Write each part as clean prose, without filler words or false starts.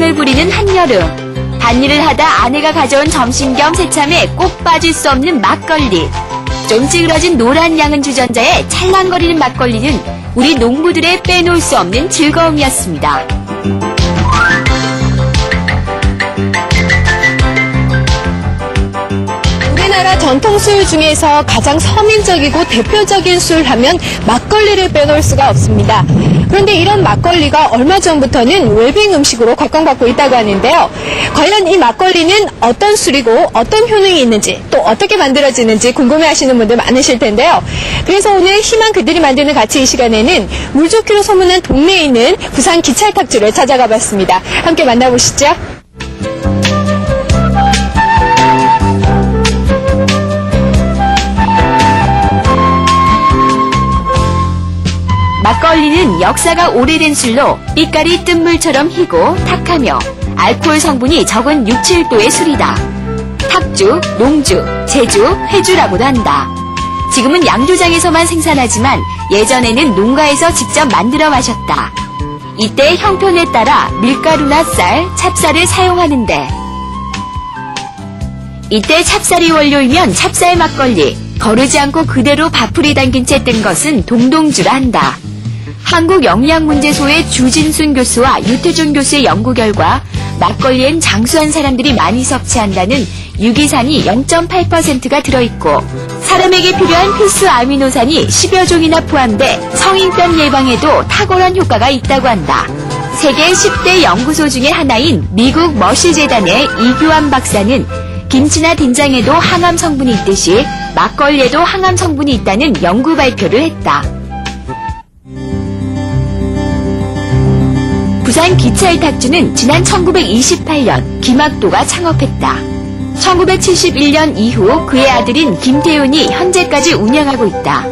열풍을 부리는 한여름. 밭일을 하다 아내가 가져온 점심 겸 새참에 꼭 빠질 수 없는 막걸리. 좀 찌그러진 노란 양은 주전자에 찰랑거리는 막걸리는 우리 농부들의 빼놓을 수 없는 즐거움이었습니다. 우리나라 전통술 중에서 가장 서민적이고 대표적인 술 하면 막걸리를 빼놓을 수가 없습니다. 그런데 이런 막걸리가 얼마 전부터는 웰빙 음식으로 각광받고 있다고 하는데요. 과연 이 막걸리는 어떤 술이고 어떤 효능이 있는지 또 어떻게 만들어지는지 궁금해하시는 분들 많으실 텐데요. 그래서 오늘 희망 그들이 만드는 가치 이 시간에는 물 좋기로 소문난 동네에 있는 부산 기찰탁주를 찾아가 봤습니다. 함께 만나보시죠. 막걸리는 역사가 오래된 술로 빛깔이 뜬 물처럼 희고 탁하며 알코올 성분이 적은 6, 7도의 술이다. 탁주, 농주, 제주, 회주라고도 한다. 지금은 양조장에서만 생산하지만 예전에는 농가에서 직접 만들어 마셨다. 이때 형편에 따라 밀가루나 쌀, 찹쌀을 사용하는데 이때 찹쌀이 원료이면 찹쌀 막걸리, 거르지 않고 그대로 밥풀이 담긴 채 뜬 것은 동동주라 한다. 한국영양문제소의 주진순 교수와 유태준 교수의 연구 결과 막걸리엔 장수한 사람들이 많이 섭취한다는 유기산이 0.8%가 들어있고 사람에게 필요한 필수 아미노산이 10여 종이나 포함돼 성인병 예방에도 탁월한 효과가 있다고 한다. 세계 10대 연구소 중에 하나인 미국 머시재단의 이규환 박사는 김치나 된장에도 항암 성분이 있듯이 막걸리에도 항암 성분이 있다는 연구 발표를 했다. 부산 기찰탁주는 지난 1928년 김학도가 창업했다. 1971년 이후 그의 아들인 김태훈이 현재까지 운영하고 있다.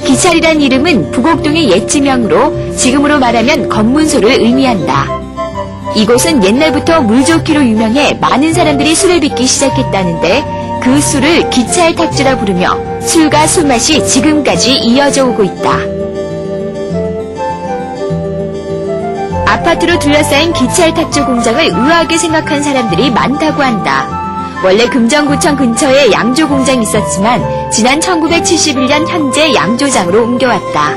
기찰이란 이름은 부곡동의 옛 지명으로 지금으로 말하면 검문소를 의미한다. 이곳은 옛날부터 물 좋기로 유명해 많은 사람들이 술을 빚기 시작했다는데 그 술을 기찰탁주라 부르며 술과 술맛이 지금까지 이어져 오고 있다. 아파트로 둘러싸인 기찰탁주 공장을 의아하게 생각한 사람들이 많다고 한다. 원래 금정구청 근처에 양조 공장이 있었지만 지난 1971년 현재 양조장으로 옮겨왔다.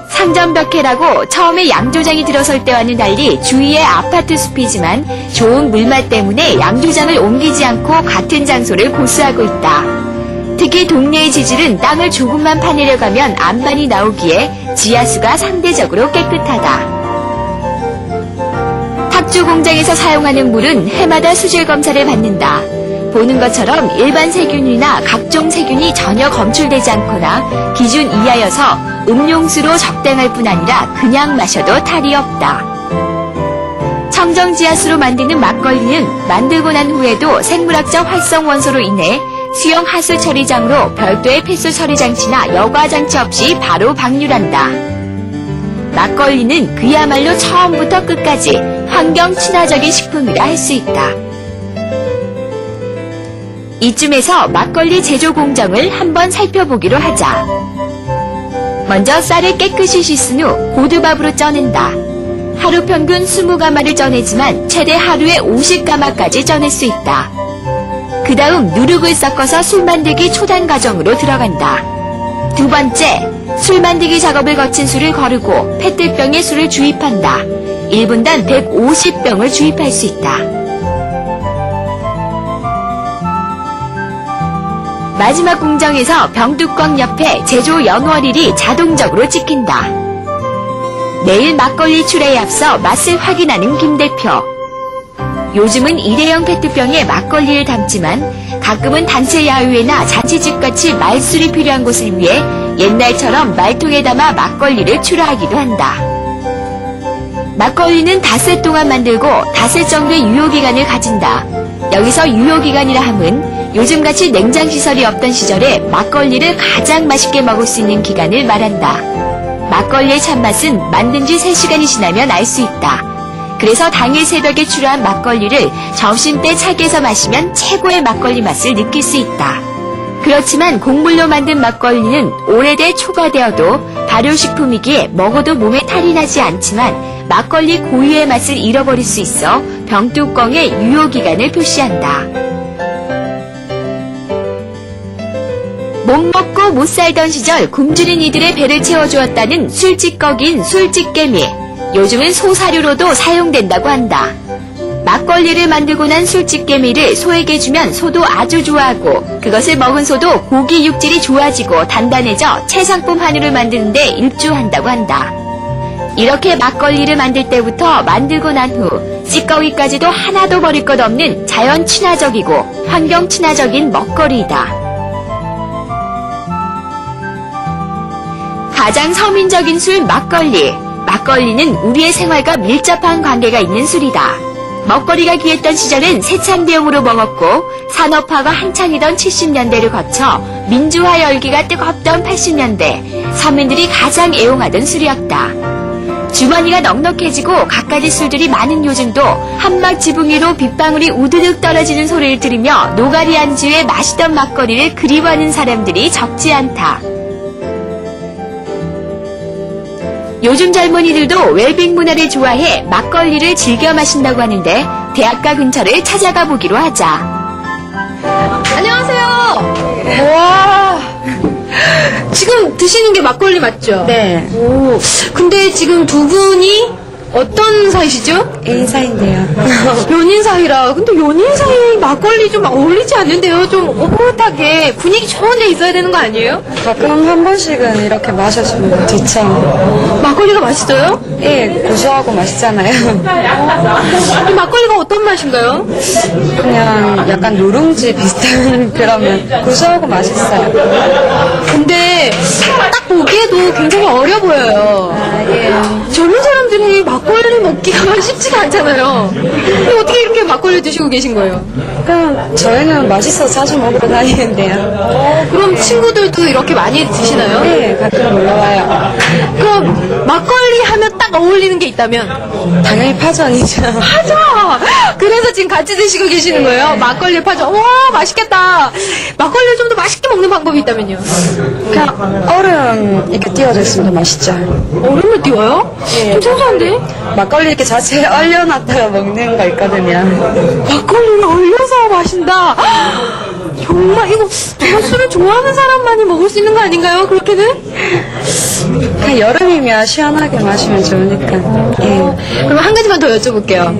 상점벽해라고 처음에 양조장이 들어설 때와는 달리 주위에 아파트 숲이지만 좋은 물맛 때문에 양조장을 옮기지 않고 같은 장소를 고수하고 있다. 특히 동네의 지질은 땅을 조금만 파내려가면 안반이 나오기에 지하수가 상대적으로 깨끗하다. 탁주 공장에서 사용하는 물은 해마다 수질 검사를 받는다. 보는 것처럼 일반 세균이나 각종 세균이 전혀 검출되지 않거나 기준 이하여서 음용수로 적당할 뿐 아니라 그냥 마셔도 탈이 없다. 청정지하수로 만드는 막걸리는 만들고 난 후에도 생물학적 활성 원소로 인해 수용 하수 처리장으로 별도의 폐수 처리 장치나 여과 장치 없이 바로 방류한다. 막걸리는 그야말로 처음부터 끝까지 환경 친화적인 식품이라 할 수 있다. 이쯤에서 막걸리 제조 공정을 한번 살펴보기로 하자. 먼저 쌀을 깨끗이 씻은 후 고두밥으로 쪄낸다. 하루 평균 20가마를 쪄내지만 최대 하루에 50가마까지 쪄낼 수 있다. 그 다음 누룩을 섞어서 술 만들기 초단 과정으로 들어간다. 두 번째, 술 만들기 작업을 거친 술을 거르고 페트병에 술을 주입한다. 1분당 150병을 주입할 수 있다. 마지막 공정에서 병뚜껑 옆에 제조 연월일이 자동적으로 찍힌다. 매일 막걸리 출하에 앞서 맛을 확인하는 김 대표. 요즘은 일회용 페트병에 막걸리를 담지만 가끔은 단체 야유회나 자취집같이 말술이 필요한 곳을 위해 옛날처럼 말통에 담아 막걸리를 출하하기도 한다. 막걸리는 닷새 동안 만들고 닷새 정도의 유효기간을 가진다. 여기서 유효기간이라 함은 요즘같이 냉장시설이 없던 시절에 막걸리를 가장 맛있게 먹을 수 있는 기간을 말한다. 막걸리의 참맛은 만든 지 3시간이 지나면 알 수 있다. 그래서 당일 새벽에 출하한 막걸리를 점심때 차게서 마시면 최고의 막걸리 맛을 느낄 수 있다. 그렇지만 곡물로 만든 막걸리는 오래돼 초과되어도 발효식품이기에 먹어도 몸에 탈이 나지 않지만 막걸리 고유의 맛을 잃어버릴 수 있어 병뚜껑의 유효기간을 표시한다. 못 먹고 못 살던 시절 굶주린 이들의 배를 채워주었다는 술찌꺼기인 술찌개미. 요즘은 소사료로도 사용된다고 한다. 막걸리를 만들고 난 술찌개미를 소에게 주면 소도 아주 좋아하고 그것을 먹은 소도 고기 육질이 좋아지고 단단해져 최상품 한우를 만드는 데 일조한다고 한다. 이렇게 막걸리를 만들 때부터 만들고 난 후 찌꺼기까지도 하나도 버릴 것 없는 자연 친화적이고 환경 친화적인 먹거리이다. 가장 서민적인 술 막걸리. 막걸리는 우리의 생활과 밀접한 관계가 있는 술이다. 먹거리가 귀했던 시절은 세찬대용으로 먹었고 산업화가 한창이던 70년대를 거쳐 민주화 열기가 뜨겁던 80년대 서민들이 가장 애용하던 술이었다. 주머니가 넉넉해지고 갖가지 술들이 많은 요즘도 한막 지붕 위로 빗방울이 우드득 떨어지는 소리를 들으며 노가리 안주에 마시던 막걸리를 그리워하는 사람들이 적지 않다. 요즘 젊은이들도 웰빙 문화를 좋아해 막걸리를 즐겨 마신다고 하는데 대학가 근처를 찾아가 보기로 하자. 안녕하세요. 와, 지금 드시는 게 막걸리 맞죠? 네, 오, 근데 지금 두 분이 어떤 사이시죠? 애인 사이인데요. 연인 사이라. 근데 연인 사이 막걸리 좀 어울리지 않는데요? 좀 오붓하게 분위기 좋은 데 있어야 되는 거 아니에요? 가끔 한 번씩은 이렇게 마셔주면 좋죠. 막걸리가 맛있어요? 예, 고소하고 맛있잖아요. 이 막걸리가 어떤 맛인가요? 그냥 약간 누룽지 비슷한 그러면 고소하고 맛있어요. 근데 딱 보기에도 굉장히 어려 보여요. 아, 예. 젊은 사람들이 막걸리 먹기가 쉽지가 않잖아요. 근데 어떻게 이렇게 막걸리 드시고 계신 거예요? 그냥 저희는 맛있어서 자주 먹으러 다니는데요. 그럼 친구들도 이렇게 많이 드시나요? 네, 가끔 놀러와요. 그럼 막걸리 하면 딱 어울리는 게 있다면? 당연히 파전이죠. 파전! 그래서 지금 같이 드시고 계시는 거예요? 막걸리 파전. 와, 맛있겠다. 막걸리를 좀 더 맛있게 먹는 방법이 있다면요? 그냥 얼음 이렇게 띄워줬으면 더 맛있죠. 얼음을 띄워요? 예. 좀 생소한데? 막걸리 이렇게 자체에 얼려놨다가 먹는 거 있거든요. 막걸리를 얼려서 마신다. 정말 이거 정말 술을 좋아하는 사람만이 먹을 수 있는 거 아닌가요? 그렇게는? 그냥 여름이면 시원하게 마시면 좋으니까. 예. 그럼 한 가지만 더 여쭤볼게요.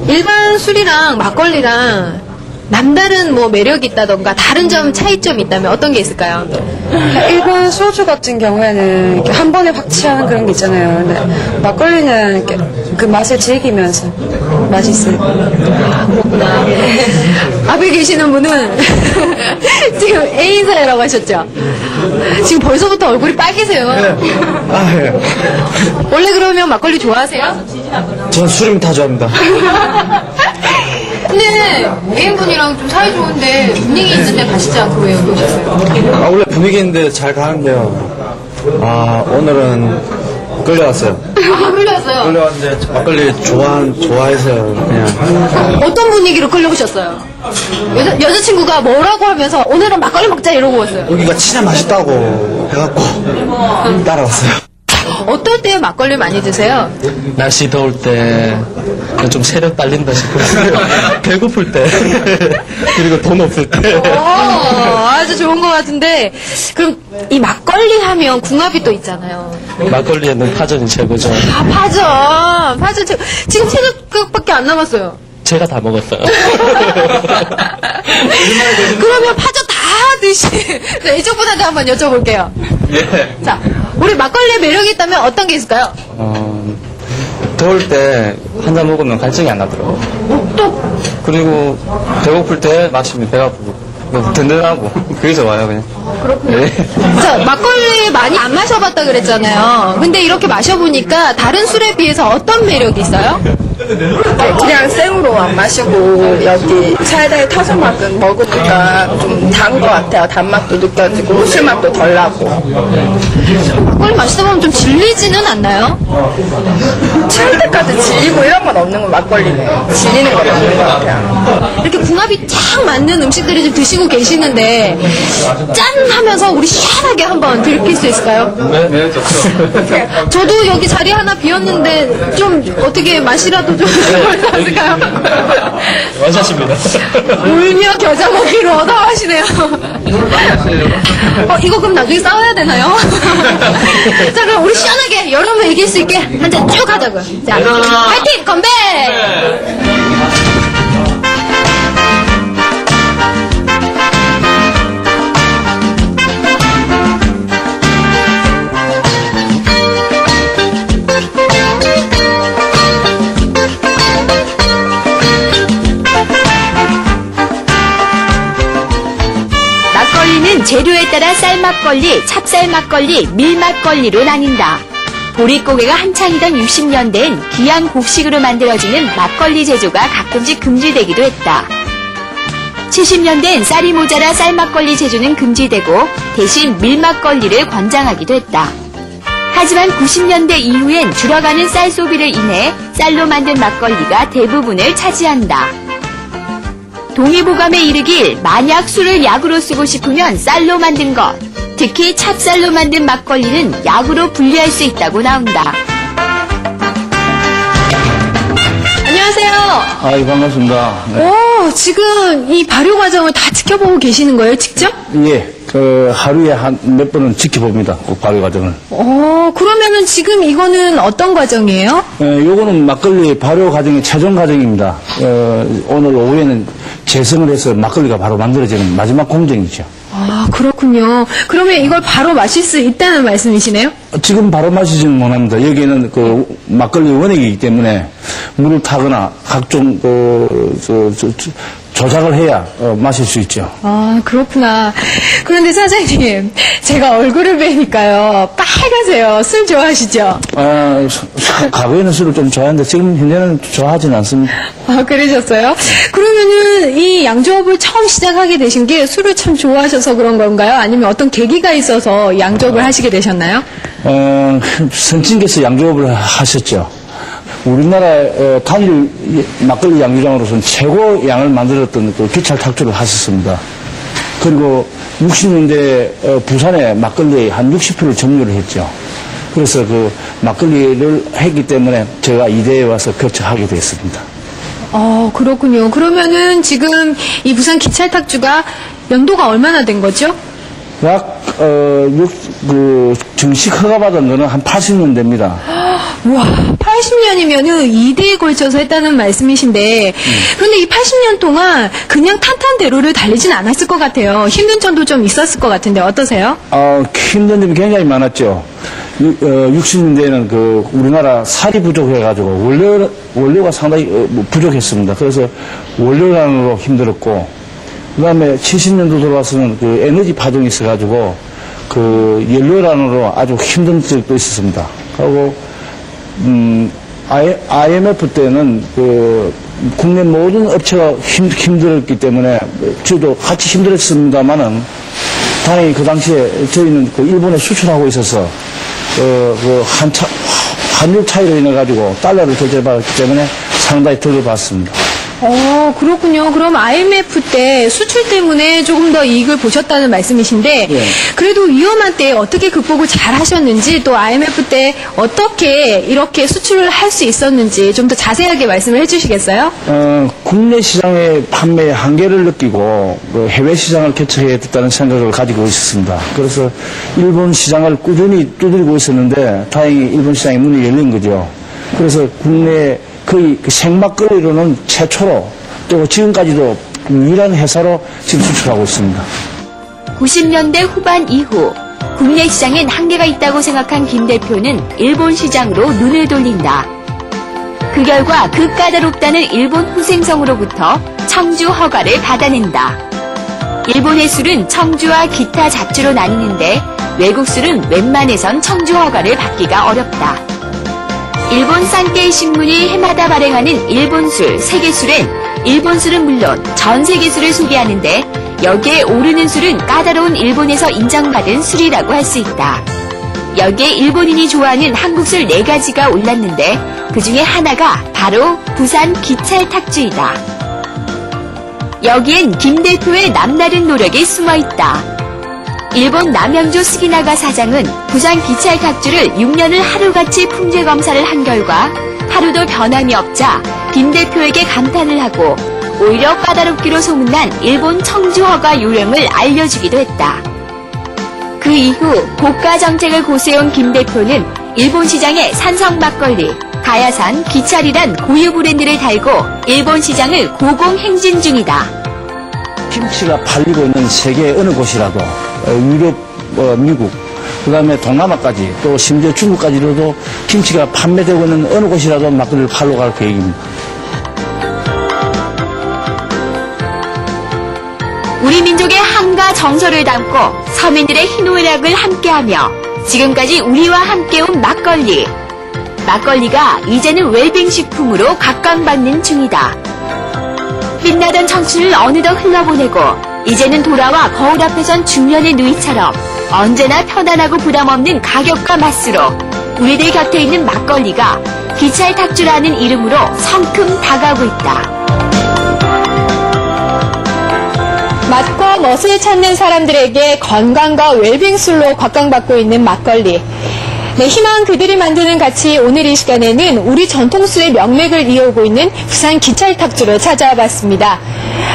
일반 술이랑 막걸리랑 남다른 뭐 매력이 있다던가 다른 점 차이점이 있다면 어떤 게 있을까요? 일반 소주 같은 경우에는 이렇게 한 번에 확 취하는 그런 게 있잖아요. 근데 막걸리는 이렇게 그 맛을 즐기면서 맛있어요. 그렇구나. 앞에 계시는 분은 지금 애인 사이라고 하셨죠? 지금 벌써부터 얼굴이 빨개세요. 아, 예. 원래 그러면 막걸리 좋아하세요? 전 술이면 다 좋아합니다. 근데 애인분이랑 좀 사이 좋은데 분위기 있는데 가시지 않고 왜 여기 오셨어요? 아, 원래 분위기 있는데 잘 가는데요. 아, 오늘은 끌려왔어요. 아, 흘렸어요. 끌려왔는데 막걸리 좋아해서요, 그냥. 어떤 분위기로 끌려오셨어요? 여자친구가 뭐라고 하면서 오늘은 막걸리 먹자 이러고 왔어요. 여기가 진짜 맛있다고 해갖고 따라왔어요. 어떨 때 막걸리 많이 드세요? 날씨 더울 때 좀 체력 딸린다 싶을 때 배고플 때 그리고 돈 없을 때 아주 좋은 것 같은데 그럼 이 막걸리 하면 궁합이 또 있잖아요. 막걸리에는 파전이 최고죠. 아, 파전 지금 체력밖에 안 남았어요. 제가 다 먹었어요. 그러면 파전 다 드시 이쪽분한테 한번 여쭤볼게요. 예. 자, 우리 막걸리의 매력이 있다면 어떤 게 있을까요? 더울 때 한 잔 먹으면 갈증이 안 나더라고요. 그리고 배고플 때 마시면 배가 아프고 든든하고 그게 좋아요 그냥. 그렇군요. 자, 막걸리 많이 안 마셔봤다 그랬잖아요. 근데 이렇게 마셔보니까 다른 술에 비해서 어떤 매력이 있어요? 그냥 그냥 생으로 안 마시고 여기 사이다에 타서 먹으니까 좀 단 것 같아요. 단맛도 느껴지고 술맛도 덜 나고. 막걸리 마시다 보면 좀 질리지는 않나요? 취할 때까지 질리고 이런 건 없는 건 막걸리네요. 질리는 건 없는 것 같아요. 이렇게 궁합이 쫙 맞는 음식들을 좀 드시고 계시는데 짠 하면서 우리 시원하게 한번 들킬 수 있을까요? 네, 좋죠. 저도 여기 자리 하나 비었는데 좀 어떻게 맛이라도 좀 볼까요? 원샷입니다. 울며 겨자 먹기로 얻어가시네요. 이거 그럼 나중에 싸워야 되나요? 자, 그럼 우리 시원하게 여름을 이길 수 있게 한 잔 쭉 하자고요. 자, 파이팅! 건배! 막걸리는 재료에 따라 쌀막걸리, 찹쌀막걸리, 밀막걸리로 나뉜다. 보릿고개가 한창이던 60년대엔 귀한 곡식으로 만들어지는 막걸리 제조가 가끔씩 금지되기도 했다. 70년대엔 쌀이 모자라 쌀막걸리 제조는 금지되고 대신 밀막걸리를 권장하기도 했다. 하지만 90년대 이후엔 줄어가는 쌀 소비를 인해 쌀로 만든 막걸리가 대부분을 차지한다. 동의보감에 이르길 만약 술을 약으로 쓰고 싶으면 쌀로 만든 것, 특히 찹쌀로 만든 막걸리는 약으로 분리할 수 있다고 나온다. 안녕하세요. 예, 반갑습니다. 네. 오, 지금 이 발효 과정을 다 지켜보고 계시는 거예요, 직접? 예, 하루에 한 몇 번은 지켜봅니다. 그 발효 과정을. 그러면은 지금 이거는 어떤 과정이에요? 요거는 막걸리 발효 과정의 최종 과정입니다. 오늘 오후에는 재성을 해서 막걸리가 바로 만들어지는 마지막 공정이죠. 아, 그렇군요. 그러면 이걸 바로 마실 수 있다는 말씀이시네요? 지금 바로 마시지는 못합니다. 여기에는 그 막걸리 원액이기 때문에 물을 타거나 각종 조작을 해야 마실 수 있죠. 아, 그렇구나. 그런데 사장님, 제가 얼굴을 뵈니까요, 빨가세요. 술 좋아하시죠? 과거에는 술을 좀 좋아했는데 지금 현재는 좋아하진 않습니다. 아, 그러셨어요? 그러면은 이 양조업을 처음 시작하게 되신 게 술을 참 좋아하셔서 그런 건가요? 아니면 어떤 계기가 있어서 양조업을 하시게 되셨나요? 선친께서 양조업을 하셨죠. 우리나라 단일 막걸리 양조장으로서는 최고 양을 만들었던 그 기찰 탁주를 하셨습니다. 그리고 60년대 부산에 막걸리 한 60%를 점유를 했죠. 그래서 그 막걸리를 했기 때문에 제가 이대에 와서 거쳐하게 됐습니다. 그렇군요. 그러면은 지금 이 부산 기찰탁주가 연도가 얼마나 된 거죠? 약, 정식 허가받은 거는 한 80년 됩니다. 와, 80년이면은 2대에 걸쳐서 했다는 말씀이신데, 그런데 이 80년 동안 그냥 탄탄대로를 달리진 않았을 것 같아요. 힘든 점도 좀 있었을 것 같은데, 어떠세요? 힘든 점이 굉장히 많았죠. 60년대에는 우리나라 살이 부족해가지고, 원료가 상당히 부족했습니다. 그래서 원료난으로 힘들었고, 그 다음에 70년도 들어와서는 에너지 파동이 있어가지고, 연료난으로 아주 힘든 적도 있었습니다. 그리고, IMF 때는 국내 모든 업체가 힘들었기 때문에 저도 같이 힘들었습니다만은 다행히 그 당시에 저희는 일본에 수출하고 있어서 환율 차이로 인해 가지고 달러를 덜 받았기 때문에 상당히 덜 받습니다. 그렇군요. 그럼 IMF 때 수출 때문에 조금 더 이익을 보셨다는 말씀이신데, 예. 그래도 위험한 때 어떻게 극복을 잘 하셨는지, 또 IMF 때 어떻게 이렇게 수출을 할 수 있었는지 좀 더 자세하게 말씀을 해주시겠어요? 국내 시장의 판매의 한계를 느끼고 해외 시장을 개척해야 됐다는 생각을 가지고 있었습니다. 그래서 일본 시장을 꾸준히 두드리고 있었는데 다행히 일본 시장의 문이 열린 거죠. 그래서 국내 거의 생막걸리로는 최초로 또 지금까지도 유일한 회사로 지금 수출하고 있습니다. 90년대 후반 이후 국내 시장엔 한계가 있다고 생각한 김 대표는 일본 시장으로 눈을 돌린다. 그 결과 그 까다롭다는 일본 후생성으로부터 청주 허가를 받아낸다. 일본의 술은 청주와 기타 잡주로 나뉘는데 외국 술은 웬만해선 청주 허가를 받기가 어렵다. 일본 산케이 신문이 해마다 발행하는 일본술, 세계술엔 일본술은 물론 전 세계술을 소개하는데 여기에 오르는 술은 까다로운 일본에서 인정받은 술이라고 할 수 있다. 여기에 일본인이 좋아하는 한국술 4가지가 올랐는데 그 중에 하나가 바로 부산 기찰탁주이다. 여기엔 김 대표의 남다른 노력이 숨어있다. 일본 남양주 스기나가 사장은 부산 기찰탁주를 6년을 하루같이 품질 검사를 한 결과 하루도 변함이 없자 김 대표에게 감탄을 하고 오히려 까다롭기로 소문난 일본 청주 허가 요령을 알려주기도 했다. 그 이후 고가 정책을 고수해온 김 대표는 일본 시장에 산성 막걸리, 가야산, 기찰이란 고유 브랜드를 달고 일본 시장을 고공행진 중이다. 김치가 팔리고 있는 세계 어느 곳이라도 유럽, 미국, 그 다음에 동남아까지 또 심지어 중국까지로도 김치가 판매되고 있는 어느 곳이라도 막걸리를 팔러 갈 계획입니다. 우리 민족의 한가 정서를 담고 서민들의 희노애락을 함께하며 지금까지 우리와 함께온 막걸리. 막걸리가 이제는 웰빙식품으로 각광받는 중이다. 빛나던 청춘을 어느덧 흘러보내고 이제는 돌아와 거울 앞에 선 중년의 누이처럼 언제나 편안하고 부담없는 가격과 맛으로 우리들 곁에 있는 막걸리가 기찰탁주라는 이름으로 성큼 다가오고 있다. 맛과 멋을 찾는 사람들에게 건강과 웰빙술로 각광받고 있는 막걸리. 네, 희망 그들이 만드는 가치 오늘 이 시간에는 우리 전통수의 명맥을 이어오고 있는 부산 기찰탁주를 찾아와 봤습니다.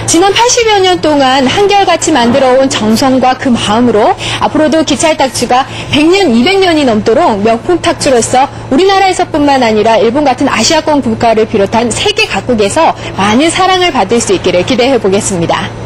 지난 80여 년 동안 한결같이 만들어온 정성과 그 마음으로 앞으로도 기찰탁주가 100년, 200년이 넘도록 명품 탁주로서 우리나라에서뿐만 아니라 일본 같은 아시아권 국가를 비롯한 세계 각국에서 많은 사랑을 받을 수 있기를 기대해 보겠습니다.